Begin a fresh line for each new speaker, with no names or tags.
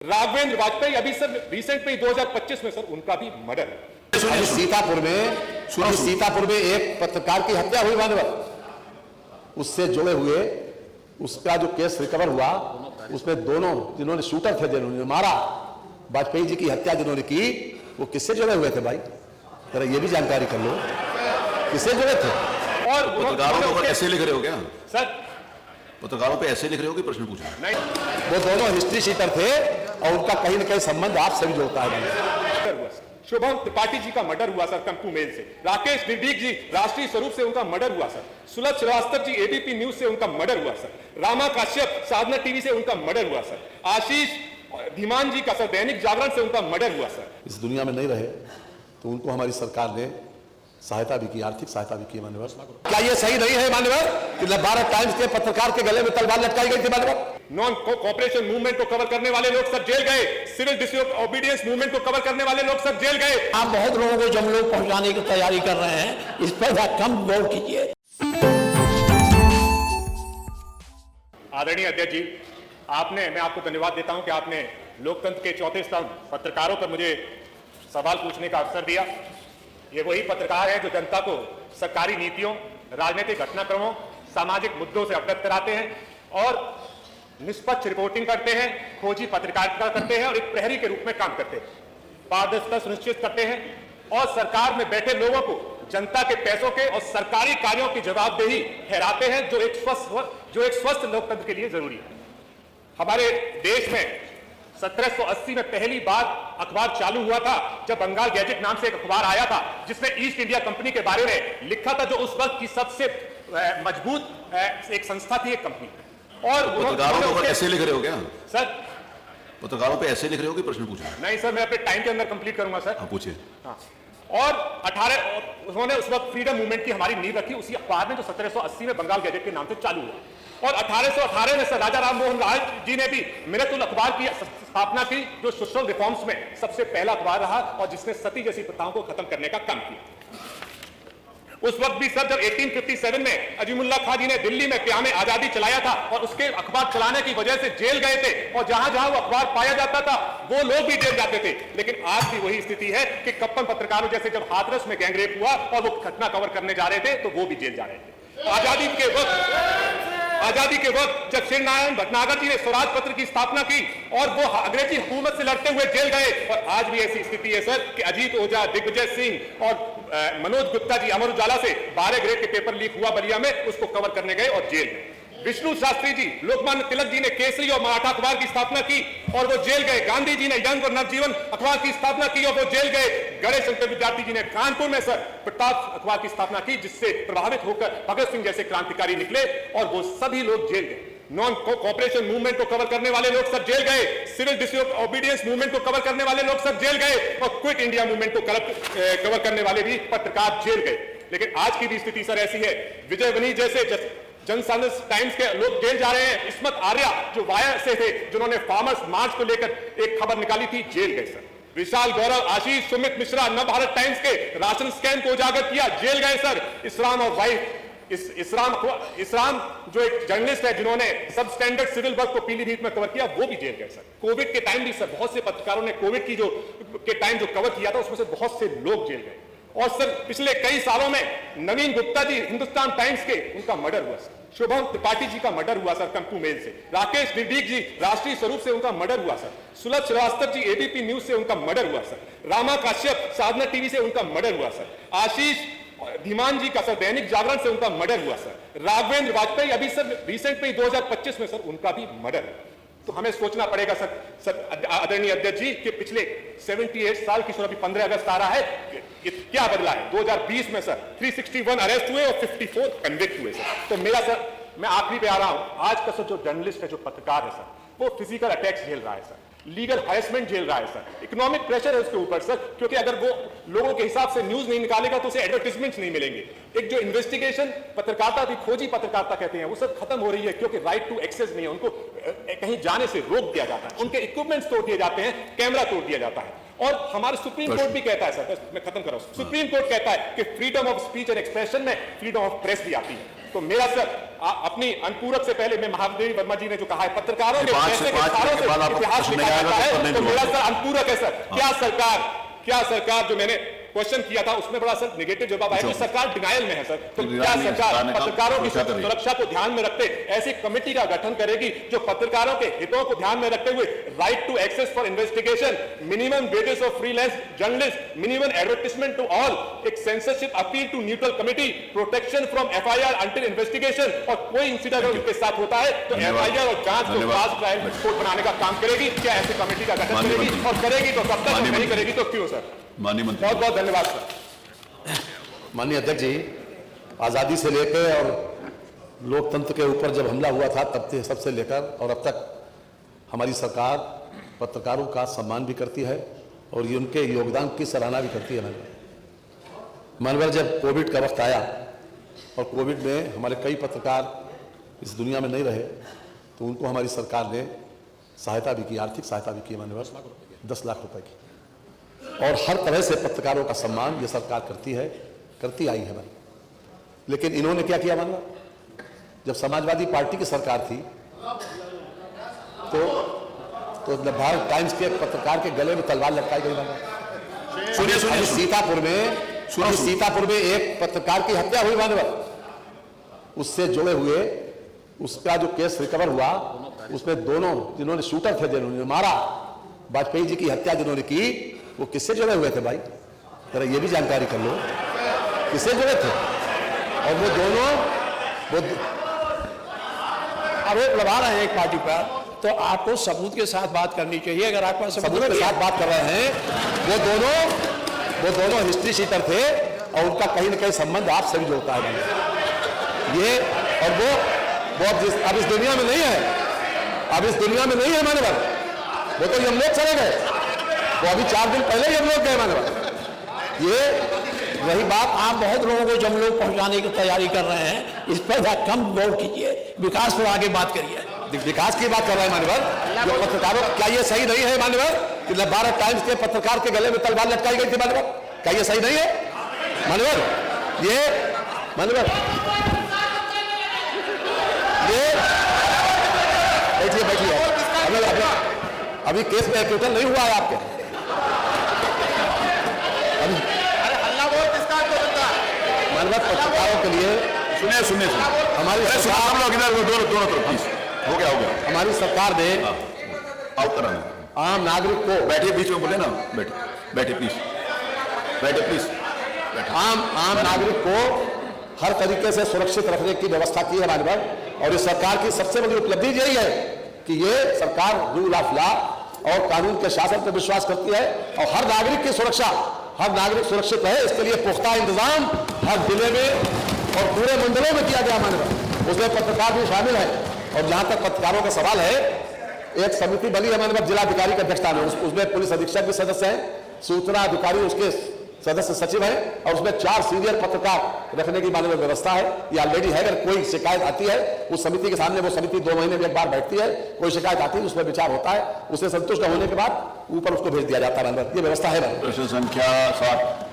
राघवेंद्र वाजपेयी अभी sir recent में 2025 में सर उनका भी मर्डर है।
अभी सीतापुर में एक पत्रकार की हत्या हुई मानव, उससे जुड़े हुए उसका जो केस रिकवर हुआ उसमें दोनों जिन्होंने शूटर थे, जिन्होंने मारा वाजपेयी जी की हत्या जिन्होंने की, वो किससे जुड़े हुए थे भाई? जरा ये भी जानकारी कर लो, किससे जुड़े थे?
और
पत्रकारों पर ऐसे लिख रहे हो क्या
सर?
पत्रकारों पे ऐसे लिख रहे हो कि प्रश्न पूछ रहे हो?
नहीं,
वो दोनों हिस्ट्री शीटर थे और उनका कहीं ना कहीं संबंध आपसे भी जोड़ता है।
शुभम त्रिपाठी जी का मर्डर हुआ सर कंपू मेल से। राकेश निर्भीक जी राष्ट्रीय स्वरूप से उनका मर्डर हुआ सर। सुलभ श्रीवास्तव जी एबीपी न्यूज से उनका मर्डर हुआ सर। रामा काश्यप साधना टीवी से उनका मर्डर हुआ सर। आशीष धीमान जी का सर दैनिक जागरण से उनका मर्डर हुआ सर।
इस दुनिया में नहीं रहे तो उनको हमारी सरकार ने सहायता भी की, आर्थिक सहायता भी की मान्यवर। क्या ये सही नहीं है मान्यवर कि 12 टाइम्स के पत्रकार के गले में तलवार लटकाई गई थी मान्यवर?
नॉन कोऑपरेशन मूवमेंट को कवर करने वाले लोग सब जेल गए। सिविल डिसोबीडियंस मूवमेंट को कवर करने वाले लोग सब जेल गए।
आप बहुत लोगों को जब लोग पहुंचाने की तैयारी कर रहे हैं, इस पर कम गौर कीजिए।
आदरणीय अध्यक्ष जी, मैं आपको धन्यवाद देता हूं कि आपने लोकतंत्र के चौथे स्तंभ पत्रकारों पर मुझे सवाल पूछने का अवसर दिया। ये वही पत्रकार है जो जनता को सरकारी नीतियों, राजनीतिक घटनाक्रमों, सामाजिक मुद्दों से अवगत कराते हैं और निष्पक्ष रिपोर्टिंग करते हैं, खोजी पत्रकारिता करते हैं और एक प्रहरी के रूप में काम करते हैं, पारदर्शिता सुनिश्चित करते हैं और सरकार में बैठे लोगों को जनता के पैसों के और सरकारी कार्यों की जवाबदेही ठहराते हैं, जो एक स्वस्थ लोकतंत्र के लिए जरूरी है। हमारे देश में 1780 में पहली बार अखबार चालू हुआ था, जब बंगाल गैजेट नाम से एक अखबार आया था जिसमें ईस्ट इंडिया कंपनी के बारे में लिखा था, जो उस वक्त की सबसे मजबूत एक संस्था थी, एक कंपनी। और
पत्रकारों पर ऐसे लिख रहे हो क्या
सर?
पत्रकारों पे ऐसे लिख रहे हो कि प्रश्न पूछ रहे हो?
नहीं सर, मैं अपने टाइम के अंदर कंप्लीट करूंगा सर।
हाँ, पूछिए।
हाँ। और उन्होंने उस वक्त फ्रीडम मूवमेंट की हमारी नींव रखी उसी अखबार में, जो 1780 में बंगाल गैजेट के नाम से चालू हुआ। और 1818 में सर राजा राम मोहन राय जी ने भी मिरतुल अखबार की स्थापना की, जो सोशल रिफॉर्म्स में सबसे पहला अखबार रहा और जिसने सती जैसी प्रथाओं को खत्म करने का काम किया। उस वक्त भी सर जब 1857 में अजीमुल्ला खां जी ने दिल्ली में क़याम आजादी चलाया था और उसके अखबार चलाने की वजह से जेल गए थे, और जहां जहां वो अखबार पाया जाता था वो लोग भी जेल जाते थे। लेकिन आज भी वही स्थिति है कि कप्पन पत्रकारों जैसे जब हाथरस में गैंगरेप हुआ और वो घटना कवर करने जा रहे थे तो वो भी जेल जा रहे थे। आजादी के वक्त जब श्रीनारायण भटनागर जी ने स्वराज पत्र की स्थापना की और वो अंग्रेजी हुकूमत से लड़ते हुए जेल गए, और आज भी ऐसी स्थिति है सर कि अजीत ओझा, दिग्विजय सिंह और मनोज गुप्ता जी अमर उजाला से 12 ग्रेड के पेपर लीक हुआ बलिया में, उसको कवर करने गए और जेल गए। विष्णु शास्त्री जी, लोकमान्य तिलक जी ने केसरी और मराठा अखबार की स्थापना की और वो जेल गए। गांधी जी ने यंग और नवजीवन अखबार की स्थापना की और वो जेल गए। गणेश शंकर विद्यार्थी जी ने कानपुर में सर प्रताप अखबार की स्थापना की, जिससे प्रभावित होकर भगत सिंह जैसे क्रांतिकारी निकले और वो सभी लोग जेल गए। नॉन कोऑपरेशन मूवमेंट को कवर करने वाले लोग सब जेल गए। सिविल डिसोबीडियंस मूवमेंट को कवर करने वाले लोग सब जेल गए और क्विट इंडिया मूवमेंट को कवर करने वाले भी पत्रकार जेल गए। लेकिन आज की भी स्थिति सर ऐसी है, विजय वनी जैसे जनसाधारण टाइम्स के लोग जेल जा रहे हैं। इस्मत आर्या जो वाया से थे, जिन्होंने फार्मर्स मार्च को लेकर एक खबर निकाली थी, जेल गए सर। विशाल गौरव, आशीष, सुमित मिश्रा नवभारत टाइम्स के राशन स्कैम को उजागर किया, जेल गए सर। इस्राम और वाइफ इस्राम जो एक जर्नलिस्ट है जिन्होंने सब स्टैंडर्ड सिविल वर्क को पीलीभीत में कवर किया, वो भी जेल गए सर। कोविड के टाइम भी सर बहुत से पत्रकारों ने कोविड की के टाइम जो कवर किया था उसमें से बहुत से लोग जेल गए। और सर पिछले कई सालों में नवीन गुप्ता जी हिंदुस्तान टाइम्स के, उनका मर्डर हुआ सर। शुभम त्रिपाठी जी का मर्डर हुआ सर कंपू मेल से। राकेश निर्भीक जी राष्ट्रीय स्वरूप से उनका मर्डर हुआ सर। सुलभ श्रीवास्तव जी एबीपी न्यूज से उनका मर्डर हुआ सर। रामा काश्यप साधना टीवी से उनका मर्डर हुआ सर। आशीष धीमान जी का सर दैनिक जागरण से उनका मर्डर हुआ सर। राघवेंद्र वाजपेयी अभी सर रिसेंट में 2025 में सर उनका भी मर्डर है। तो हमें सोचना पड़ेगा सर आदरणीय अध्यक्ष जी कि पिछले 78 साल की, अभी 15 अगस्त आ रहा है, क्या बदला है? 2020 में सर 361 अरेस्ट हुए और 54 कन्विक्ट हुए सर। तो मेरा सर, मैं आखिरी पे आ रहा हूं। आज का सर जो जर्नलिस्ट है, जो पत्रकार है सर, वो फिजिकल अटैक्स झेल रहा है सर, लीगल हैरेसमेंट झेल रहा है सर, इकोनॉमिक प्रेशर है उसके ऊपर सर, क्योंकि अगर वो लोगों के हिसाब से न्यूज नहीं निकालेगा तो उसे एडवर्टाइजमेंट्स नहीं मिलेंगे। एक जो इन्वेस्टिगेशन पत्रकारिता थी, खोजी पत्रकारिता कहते हैं, वो सब खत्म हो रही है क्योंकि राइट टू एक्सेस नहीं है, उनको कहीं जाने से रोक दिया जाता है, उनके इक्विपमेंट्स तोड़ दिए जाते हैं, कैमरा तोड़ दिया जाता है। और हमारे सुप्रीम कोर्ट भी कहता है सर, मैं खत्म कर रहा हूं, सुप्रीम कोर्ट कहता है कि freedom of speech and expression में फ्रीडम ऑफ प्रेस भी आती है। तो मेरा सर अपनी अनुपूरक से पहले मैं महादेवी वर्मा जी ने जो कहा है पत्रकारों के पैसे के सारों से इतिहास लिखा जाता है, तो मेरा सर अनुपूरक है सर, क्या सरकार जो मैंने क्वेश्चन किया था उसमें बड़ा सर नेगेटिव जवाब आया, तो सरकार डिनायल में है सर। तो क्या सरकार पत्रकारों की सुरक्षा को ध्यान में रखते ऐसी कमेटी का गठन करेगी जो पत्रकारों के हितों को ध्यान में रखते हुए right to access for investigation, minimum wages of freelance journalist, minimum advertisement to all, एक censorship appeal to neutral committee, protection from FIR until investigation, और कोई इंसिडेंट अगर उनके साथ होता है तो एफआईआर और जांच को फास्ट ट्रायल कोर्ट बनाने का काम करेगी। क्या ऐसी कमेटी का गठन करेगी, और करेगी तो कब तक, नहीं करेगी तो क्यों सर?
माननीय मंत्री,
बहुत बहुत धन्यवाद सर।
माननीय अध्यक्ष जी, आजादी से लेकर और लोकतंत्र के ऊपर जब हमला हुआ था तब से सबसे लेकर और अब तक हमारी सरकार पत्रकारों का सम्मान भी करती है और ये उनके योगदान की सराहना भी करती है। मानवर जब कोविड का वक्त आया और कोविड में हमारे कई पत्रकार इस दुनिया में नहीं रहे तो उनको हमारी सरकार ने सहायता भी की, आर्थिक सहायता भी की मानवर, 10 लाख रुपए की, और हर तरह से पत्रकारों का सम्मान ये सरकार करती आई है भाई। लेकिन इन्होंने क्या किया मानवा, जब समाजवादी पार्टी की सरकार थी तो भारत टाइम्स के पत्रकार के गले में तलवार लटकाई गई मानवा।
सुनिए
सीतापुर में एक पत्रकार की हत्या हुई मानवा, उससे जुड़े हुए उसका जो केस रिकवर हुआ उसमें दोनों जिन्होंने शूटर थे, जिन्होंने मारा वाजपेयी जी की हत्या जिन्होंने की, वो किससे जुड़े हुए थे भाई, जरा ये भी जानकारी कर लो, किससे जुड़े थे? और वो दोनों
आरोप लगा रहे हैं एक पार्टी पर, तो आपको सबूत के साथ बात करनी चाहिए। अगर आपको
सबूत के साथ बात कर रहे हैं, वो दोनों हिस्ट्री शीटर थे और उनका कहीं ना कहीं संबंध आपसे भी जोड़ता है ये, और वो अब इस दुनिया में नहीं है, माने बात, वो तो हम लोग चले गए, वो अभी 4 दिन पहले ही हम लोग गए माने बात। ये
रही बात, आप बहुत लोगों को जब लोग पहुंचाने की तैयारी कर रहे हैं, इस पर कम गौर कीजिए, विकास पर आगे बात करिए।
विकास की बात कर रहे हैं मान्यवर, जो पत्रकारों, क्या ये सही नहीं है मान्यवर कि भारत टाइम्स के पत्रकार के गले में तलवार लटकाई गई थी मान्यवर? क्या ये सही नहीं है मान्यवर? ये बैठिए अभी केस में एक्यूटल नहीं हुआ है आपके, मानव पत्रकारों के लिए
सुनिए
हमारी
हो गया
हमारी सरकार ने आम नागरिक को,
बैठिए बीच में बोले ना, बैठिए प्लीज,
आम नागरिक को हर तरीके से सुरक्षित रखने की व्यवस्था की है मानव, और इस सरकार की सबसे बड़ी उपलब्धि यही है कि ये सरकार रूल ऑफ लॉ और कानून के शासन पर विश्वास करती है और हर नागरिक की सुरक्षा, हर नागरिक सुरक्षित रहे इसके लिए पुख्ता इंतजाम हर जिले में और पूरे मंडलों में किया गया मानव, उसमें पत्रकार भी शामिल है। और जहां तक पत्रकारों का सवाल है, एक समिति बनी है मानव जिलाधिकारी की अध्यक्षता में, उसमें पुलिस अधीक्षक भी सदस्य हैं, सूचना अधिकारी उसके सदस्य सचिव है, और उसमें 4 सीनियर पत्रकार रखने की मानव व्यवस्था है। ये ऑलरेडी है, अगर कोई शिकायत आती है उस समिति के सामने, वो समिति 2 महीने में एक बार बैठती है, कोई शिकायत आती है उसमें विचार होता है, उससे संतुष्ट होने के बाद ऊपर उसको भेज दिया जाता है। ये व्यवस्था है।
प्रश्न संख्या 7